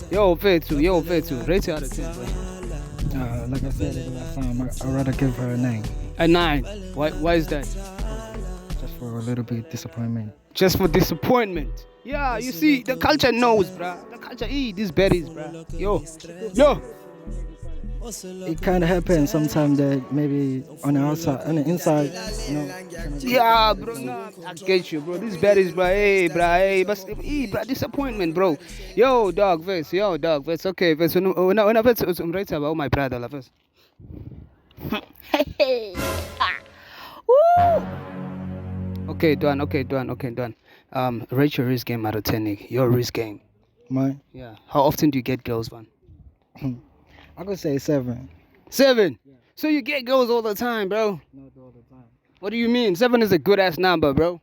Yo, Fetu. Rate it out of 10, bro. Like I said the last time, I'd rather give her a 9. A 9. Why is that? Just for a little bit disappointment. Just for disappointment. Yeah, you see, the culture knows, bruh. The culture eat these berries, bruh. Yo. It kind of happens sometimes that maybe on the outside, on the inside, Yeah, bro, no, I get you, bro. These berries, bro, hey, but disappointment, bro. Yo, dog, Vest, okay, Vest, when I Vest, I'm right about my brother, la Vest. Okay, done. Rate your risk game out of 10, Nick. Your risk game. Mine, Yeah. How often do you get girls, man? I could say 7. 7. So you get girls all the time, bro. Not all the time. What do you mean? 7 is a good ass number, bro.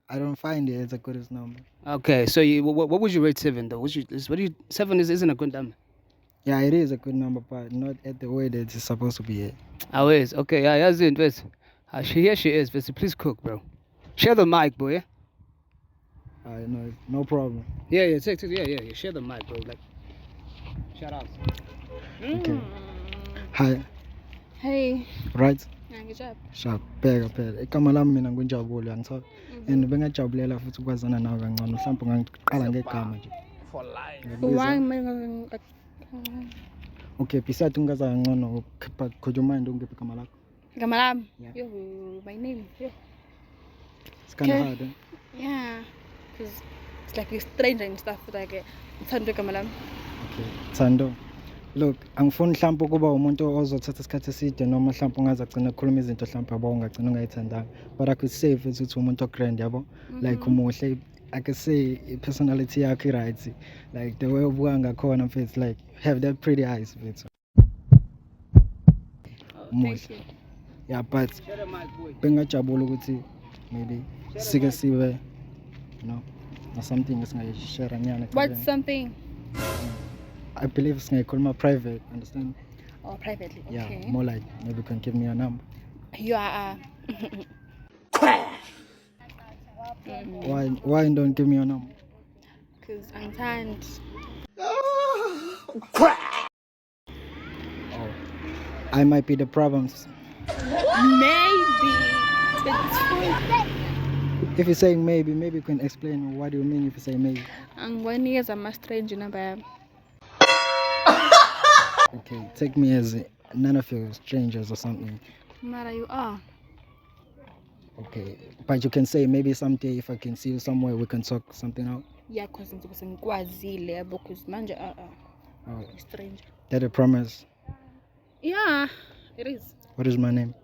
I don't find it as a good as number. Okay, so what would you rate 7 though? 7 isn't a good number. Yeah, it is a good number, but not at the way that it's supposed to be at. Oh, it is. Okay, yeah, that's it, Vest. Here she is, Vest. Please cook, bro. Share the mic, boy. Yeah. No problem. Yeah. Yeah. Share the mic, bro. Like, shout out. Okay. Hi. Hey. Right? Ngijab. Sharp. Phela. Igama lami mina nginjabule angithola. And bengajabulela futhi ukwazana nawe kangcono. Mhlawumbe ungangiqala ngegama nje. For life. Why Okay, besides ungazana kangcono, but could you mind ungiphe igama lakho? Gamalam? Yeah. Yo, my name. Yo. It's kind of Okay. hard, eh? Yeah. Because it's like a stranger and stuff. Like, Thando Gamalam. Okay. Thando. Look, angifuni mhlawumbe ukuba umuntu ozothatha isikhathi eside noma mhlawumbe ungazagcina ukukhuluma izinto mhlawumbe yabo ungagcina ungayithandanga. But I could say futhi ukuthi umuntu grand yabo. Like umuhle. I could say personality yakhe right. Like the way ubuka ngakhona mfethu, like have that pretty eyes mfethu. Oh, thank you. Yeah, but Share the mic, boy. bengajabula ukuthi maybe sike sibe na something esingayishare nyana. What's something? I believe singayikhuluma private, understand? Oh, privately. Yeah, Okay. more like maybe you can give me a number. You are. Why you don't give me a number? Because I'm tired. I might be the problems. Maybe. If you're saying maybe you can explain what do you mean if you say maybe. And 1 year I'm a stranger number. Okay, take me as none of you strangers or something. Mara, you are. Okay, but you can say maybe someday if I can see you somewhere we can talk something out. Yeah, because I'm kwazile because manje Oh, stranger. that a promise. Yeah, it is. What is my name?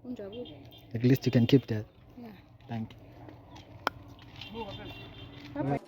Unjabule. At least you can keep that. Yeah. Thank you. Bye-bye.